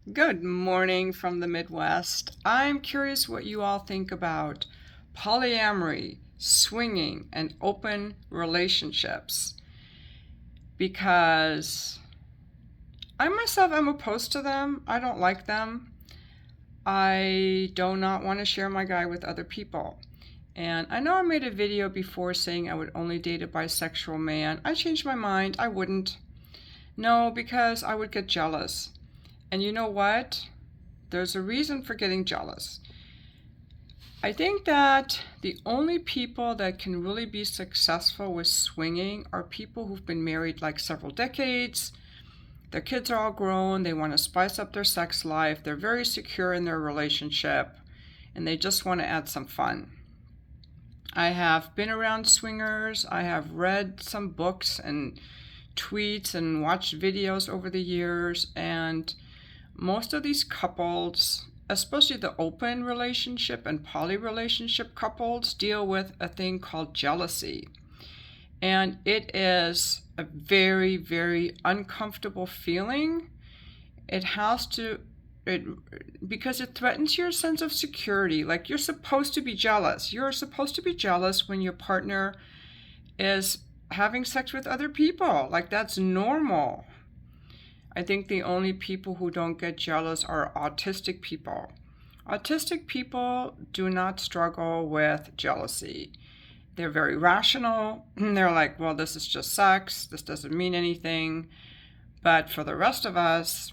Good morning from the Midwest. I'm curious what you all think about polyamory, swinging, and open relationships because I myself am opposed to them. I don't like them. I do not want to share my guy with other people. And I know I made a video before saying I would only date a bisexual man. I changed my mind. I wouldn't. No, because I would get jealous. And you know what? There's a reason for getting jealous. I think that the only people that can really be successful with swinging are people who've been married like several decades. Their kids are all grown, they want to spice up their sex life, they're very secure in their relationship, and they just want to add some fun. I have been around swingers, I have read some books and tweets and watched videos over the years, and most of these couples, especially the open relationship and poly relationship couples, deal with a thing called jealousy. And it is a very, very uncomfortable feeling. It has to, it, because it threatens your sense of security. Like you're supposed to be jealous. You're supposed to be jealous when your partner is having sex with other people. Like that's normal. I think the only people who don't get jealous are autistic people. Autistic people do not struggle with jealousy. They're very rational. They're like, well, this is just sex. This doesn't mean anything. But for the rest of us,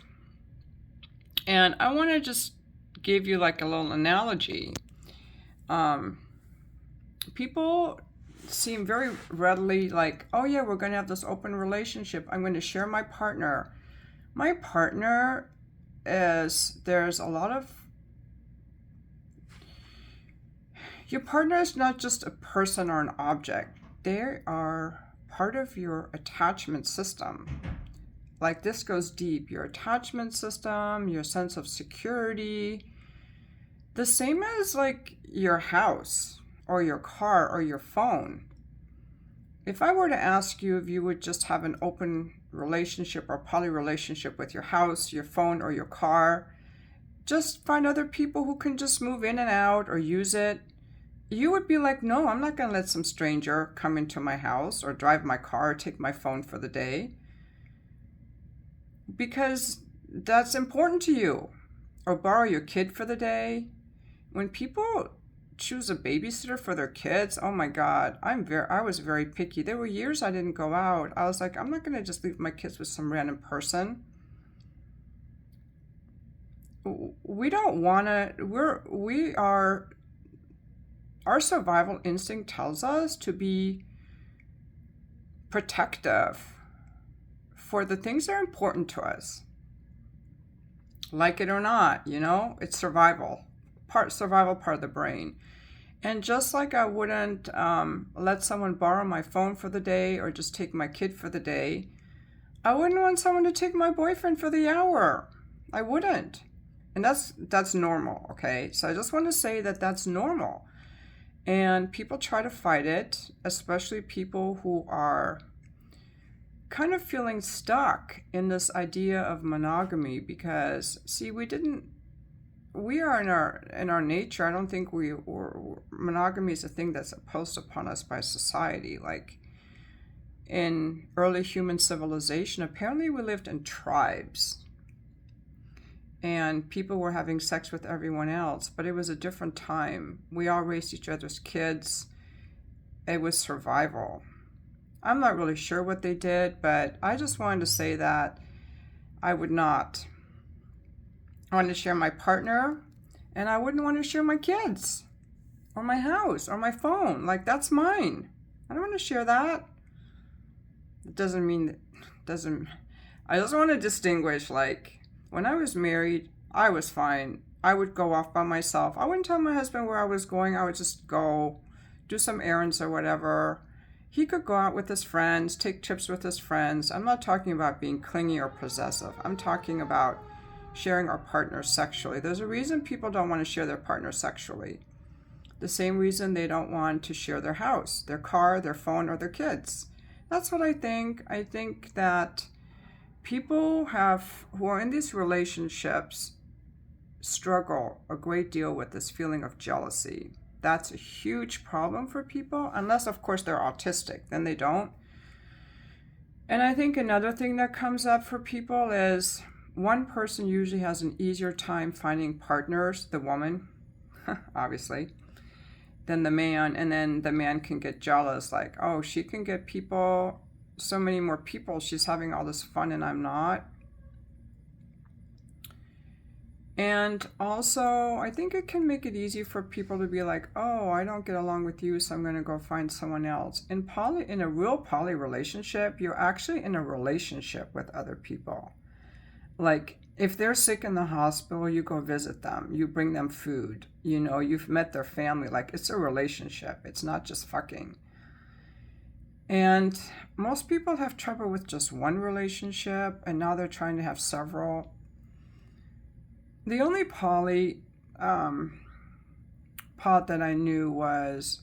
and I want to just give you like a little analogy. People seem very readily like, oh yeah, we're going to have this open relationship. I'm going to share my partner. My partner there's a lot of, your partner is not just a person or an object. They are part of your attachment system. Like this goes deep. Your attachment system, your sense of security, the same as like your house or your car or your phone. If I were to ask you if you would just have an open relationship or poly relationship with your house, your phone, or your car, just find other people who can just move in and out or use it, you would be like, no, I'm not going to let some stranger come into my house or drive my car or take my phone for the day because that's important to you. Or borrow your kid for the day. When people choose a babysitter for their kids, oh my God, I was very picky. There were years I didn't go out. I was like, I'm not going to just leave my kids with some random person. We don't want to, our survival instinct tells us to be protective for the things that are important to us. Like it or not, it's survival part of the brain. And just like I wouldn't let someone borrow my phone for the day or just take my kid for the day, I wouldn't want someone to take my boyfriend for the hour. I wouldn't. And that's normal, okay? So I just want to say that that's normal. And people try to fight it, especially people who are kind of feeling stuck in this idea of monogamy because, see, we are in our nature. I don't think monogamy is a thing that's imposed upon us by society. Like in early human civilization, apparently we lived in tribes and people were having sex with everyone else, but it was a different time. We all raised each other's kids. It was survival. I'm not really sure what they did, but I just wanted to say that I would not. I want to share my partner, and I wouldn't want to share my kids, or my house, or my phone. Like, that's mine. I don't want to share that. It doesn't mean that, doesn't, I just want to distinguish, like, when I was married, I was fine. I would go off by myself. I wouldn't tell my husband where I was going. I would just go do some errands or whatever. He could go out with his friends, take trips with his friends. I'm not talking about being clingy or possessive. I'm talking about sharing our partners sexually. There's a reason people don't want to share their partner sexually. The same reason they don't want to share their house, their car, their phone, or their kids. That's what I think. I think that people who are in these relationships struggle a great deal with this feeling of jealousy. That's a huge problem for people, unless, of course, they're autistic. Then they don't. And I think another thing that comes up for people is one person usually has an easier time finding partners, the woman, obviously, than the man. And then the man can get jealous, like, oh, she can get people, so many more people. She's having all this fun and I'm not. And also, I think it can make it easy for people to be like, oh, I don't get along with you, so I'm going to go find someone else. In a real poly relationship, you're actually in a relationship with other people. Like, if they're sick in the hospital, you go visit them. You bring them food. You know, you've met their family. Like, it's a relationship. It's not just fucking. And most people have trouble with just one relationship, and now they're trying to have several. The only poly pod that I knew was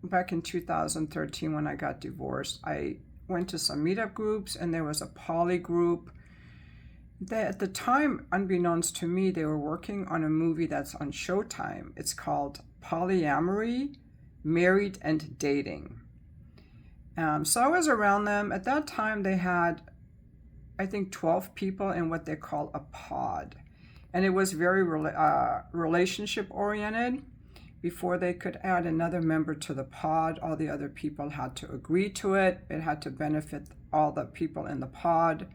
back in 2013 when I got divorced. I went to some meetup groups and there was a poly group. At the time, unbeknownst to me, they were working on a movie that's on Showtime. It's called Polyamory, Married and Dating. So I was around them. At that time, they had, I think, 12 people in what they call a pod. And it was very relationship oriented. Before they could add another member to the pod, all the other people had to agree to it. It had to benefit all the people in the pod.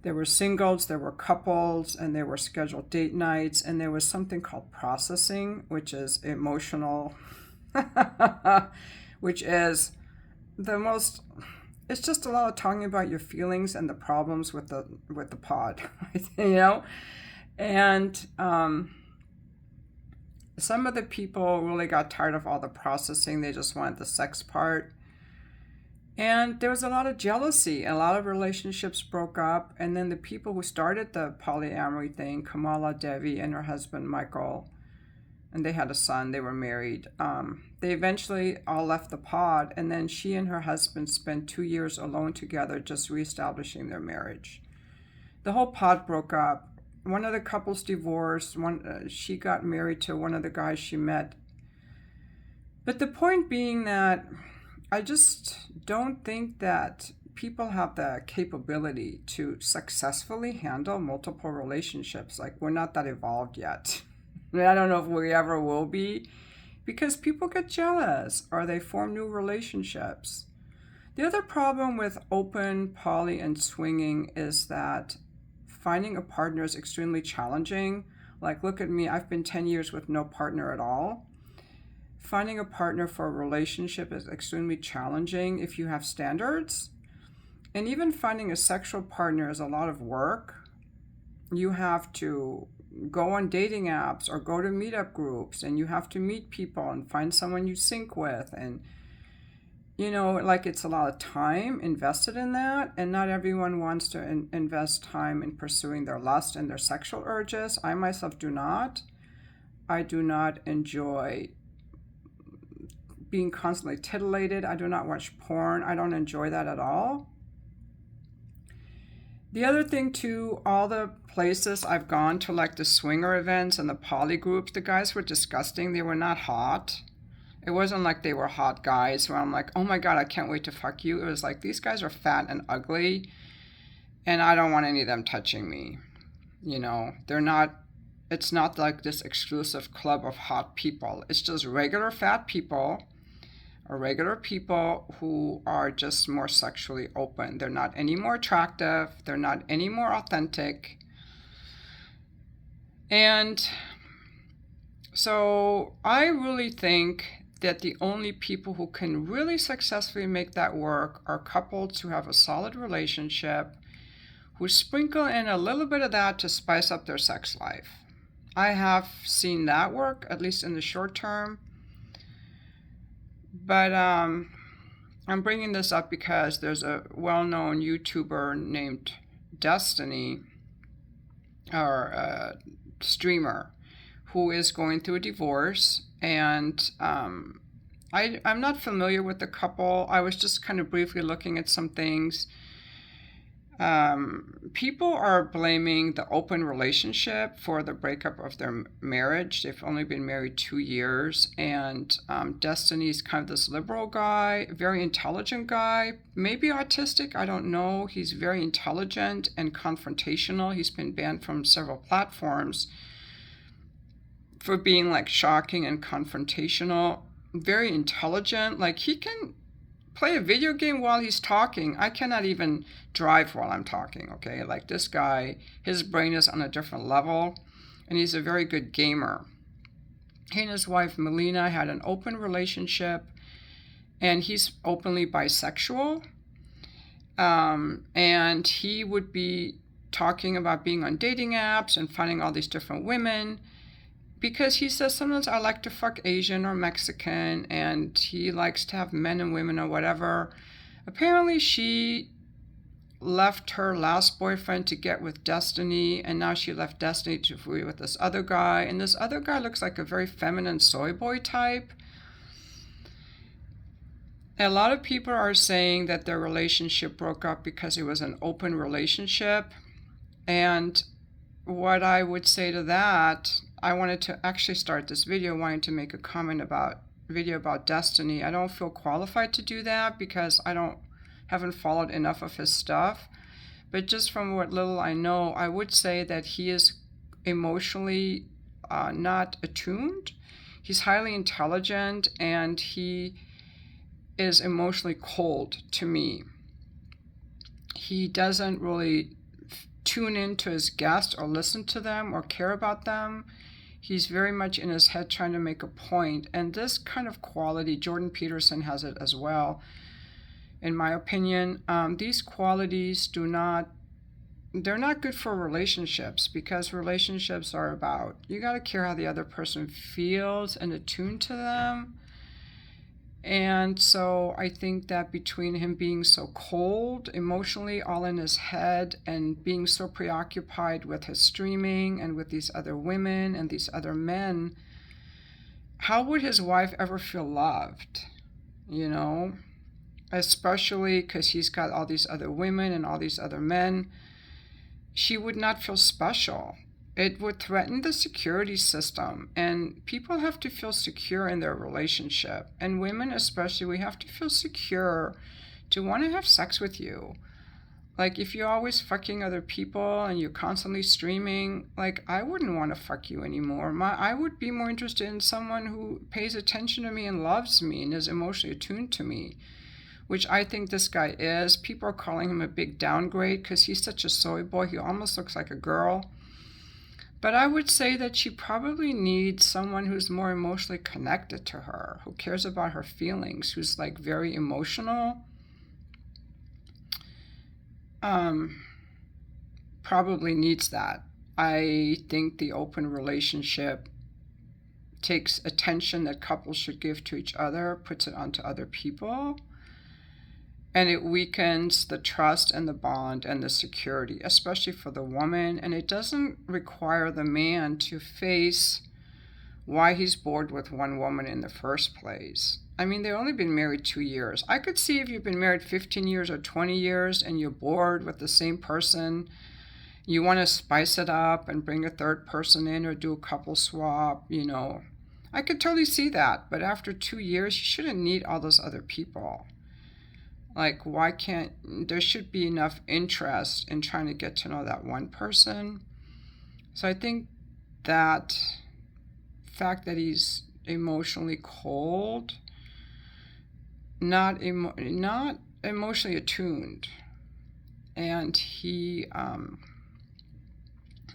There were singles, there were couples, and there were scheduled date nights. And there was something called processing, which is emotional, which is the most... It's just a lot of talking about your feelings and the problems with the pod, you know? And some of the people really got tired of all the processing. They just wanted the sex part. And there was a lot of jealousy. A lot of relationships broke up. And then the people who started the polyamory thing, Kamala Devi and her husband, Michael, and they had a son, they were married. They eventually all left the pod. And then she and her husband spent 2 years alone together, just reestablishing their marriage. The whole pod broke up. One of the couples divorced. She got married to one of the guys she met. But the point being that I just don't think that people have the capability to successfully handle multiple relationships. Like, we're not that evolved yet. I don't know if we ever will be, because people get jealous or they form new relationships. The other problem with open, poly, and swinging is that finding a partner is extremely challenging. Like, look at me, I've been 10 years with no partner at all. Finding a partner for a relationship is extremely challenging if you have standards. And even finding a sexual partner is a lot of work. You have to go on dating apps or go to meetup groups, and you have to meet people and find someone you sync with. And you know, like, it's a lot of time invested in that, and not everyone wants to invest time in pursuing their lust and their sexual urges. I myself do not. I do not enjoy being constantly titillated. I do not watch porn. I don't enjoy that at all. The other thing too, all the places I've gone to, like the swinger events and the poly groups, the guys were disgusting. They were not hot. It wasn't like they were hot guys where I'm like, oh my God, I can't wait to fuck you. It was like, these guys are fat and ugly, and I don't want any of them touching me. You know, it's not like this exclusive club of hot people. It's just regular fat people or regular people who are just more sexually open. They're not any more attractive. They're not any more authentic. And so I really think that the only people who can really successfully make that work are couples who have a solid relationship, who sprinkle in a little bit of that to spice up their sex life. I have seen that work, at least in the short term. But I'm bringing this up because there's a well-known YouTuber named Destiny, or a streamer, who is going through a divorce. And I'm not familiar with the couple. I was just kind of briefly looking at some things. People are blaming the open relationship for the breakup of their marriage. They've only been married 2 years, and Destiny's kind of this liberal guy, very intelligent guy, maybe autistic, I don't know. He's very intelligent and confrontational. He's been banned from several platforms for being like shocking and confrontational. Very intelligent. Like, he can play a video game while he's talking. I cannot even drive while I'm talking, okay? Like, this guy, his brain is on a different level, and he's a very good gamer. He and his wife, Melina, had an open relationship, and he's openly bisexual. And he would be talking about being on dating apps and finding all these different women, because he says sometimes I like to fuck Asian or Mexican, and he likes to have men and women or whatever. Apparently she left her last boyfriend to get with Destiny, and now she left Destiny to be with this other guy, and this other guy looks like a very feminine soy boy type. A lot of people are saying that their relationship broke up because it was an open relationship, and what I would say to that, I wanted to actually start this video wanting to make a comment about Destiny. I don't feel qualified to do that because haven't followed enough of his stuff. But just from what little I know, I would say that he is emotionally not attuned. He's highly intelligent, and he is emotionally cold to me. He doesn't really tune into his guests or listen to them or care about them. He's very much in his head trying to make a point. And this kind of quality, Jordan Peterson has it as well, in my opinion. These qualities they're not good for relationships, because relationships are about, you got to care how the other person feels and attune to them. And so I think that between him being so cold, emotionally all in his head, and being so preoccupied with his streaming and with these other women and these other men, how would his wife ever feel loved? You know? Especially because he's got all these other women and all these other men. She would not feel special. It would threaten the security system, and people have to feel secure in their relationship. And women especially, we have to feel secure to want to have sex with you. Like, if you're always fucking other people and you're constantly streaming, like, I wouldn't want to fuck you anymore. I would be more interested in someone who pays attention to me and loves me and is emotionally attuned to me, which I think this guy is. People are calling him a big downgrade because he's such a soy boy. He almost looks like a girl. But I would say that she probably needs someone who's more emotionally connected to her, who cares about her feelings, who's like very emotional. Probably needs that. I think the open relationship takes attention that couples should give to each other, puts it onto other people. And it weakens the trust and the bond and the security, especially for the woman. And it doesn't require the man to face why he's bored with one woman in the first place. I mean, they've only been married 2 years. I could see if you've been married 15 years or 20 years and you're bored with the same person, you want to spice it up and bring a third person in or do a couple swap, you know. I could totally see that. But after 2 years, you shouldn't need all those other people. Like, there should be enough interest in trying to get to know that one person. So I think that fact that he's emotionally cold, not emotionally attuned, and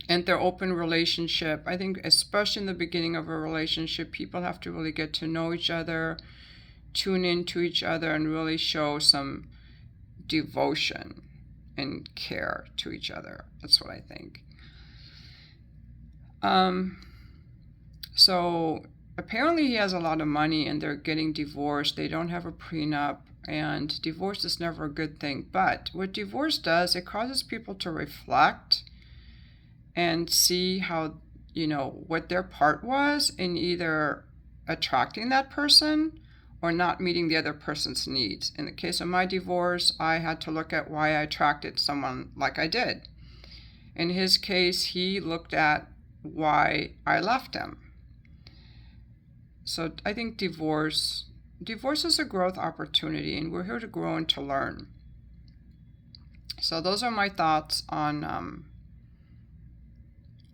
and their open relationship, I think especially in the beginning of a relationship, people have to really get to know each other, tune into each other, and really show some devotion and care to each other. That's what I think. So apparently he has a lot of money and they're getting divorced. They don't have a prenup, and divorce is never a good thing. But what divorce does, it causes people to reflect and see how, what their part was in either attracting that person or not meeting the other person's needs. In the case of my divorce, I had to look at why I attracted someone like I did. In his case, he looked at why I left him. So I think divorce is a growth opportunity, and we're here to grow and to learn. So those are my thoughts on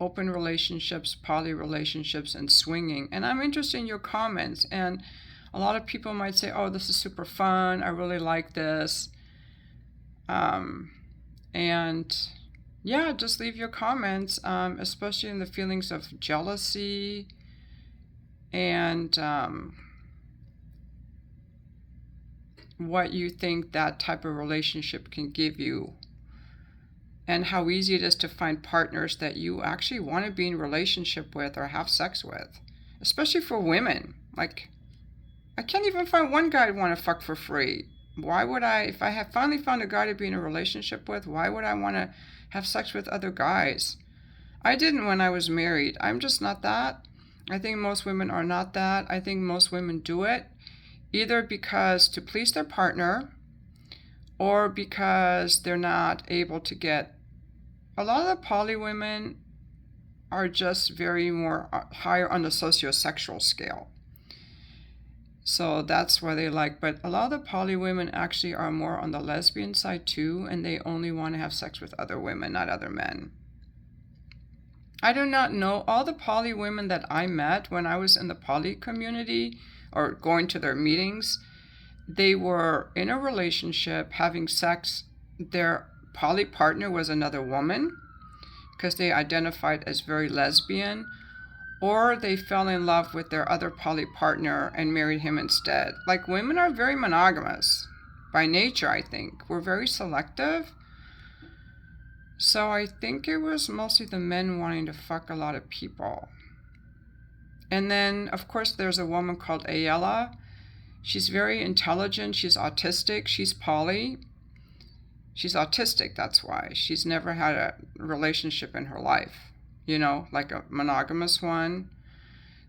open relationships, poly relationships, and swinging. And I'm interested in your comments. And a lot of people might say, oh, this is super fun. I really like this. And yeah, just leave your comments, especially in the feelings of jealousy and what you think that type of relationship can give you, and how easy it is to find partners that you actually want to be in relationship with or have sex with, especially for women. Like, I can't even find one guy I'd want to fuck for free. Why would I, if I have finally found a guy to be in a relationship with, why would I want to have sex with other guys? I didn't when I was married. I'm just not that. I think most women are not that. I think most women do it either because to please their partner or because they're not able to get. A lot of the poly women are just very more higher on the sociosexual scale. So that's why they like, but a lot of the poly women actually are more on the lesbian side too, and they only want to have sex with other women, not other men. I do not know. All the poly women that I met when I was in the poly community or going to their meetings, they were in a relationship, having sex. Their poly partner was another woman because they identified as very lesbian, or they fell in love with their other poly partner and married him instead. Like, women are very monogamous by nature, I think. We're very selective. So I think it was mostly the men wanting to fuck a lot of people. And then, of course, there's a woman called Ayala. She's very intelligent. She's autistic. She's poly. She's autistic, that's why. She's never had a relationship in her life, like a monogamous one.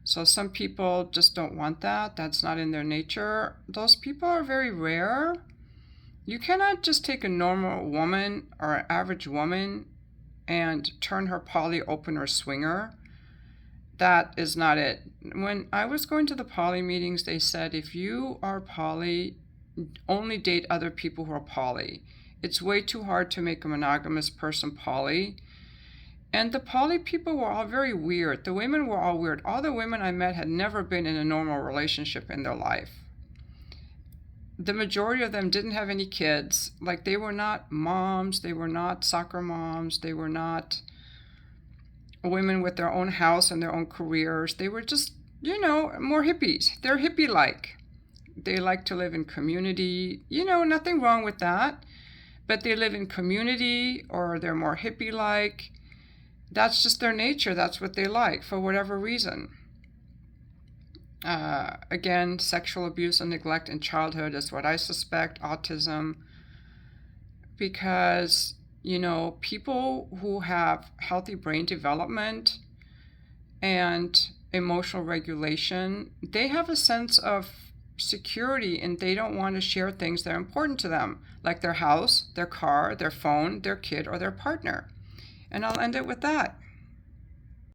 So some people just don't want that. That's not in their nature. Those people are very rare. You cannot just take a normal woman or an average woman and turn her poly open or swinger. That is not it. When I was going to the poly meetings, they said, if you are poly, only date other people who are poly. It's way too hard to make a monogamous person poly. And the poly people were all very weird. The women were all weird. All the women I met had never been in a normal relationship in their life. The majority of them didn't have any kids. Like, they were not moms. They were not soccer moms. They were not women with their own house and their own careers. They were just, more hippies. They're hippie-like. They like to live in community. Nothing wrong with that. But they live in community, or they're more hippie-like. That's just their nature. That's what they like for whatever reason. Again, sexual abuse and neglect in childhood is what I suspect, autism. Because, people who have healthy brain development and emotional regulation, they have a sense of security, and they don't want to share things that are important to them, like their house, their car, their phone, their kid, or their partner. And I'll end it with that.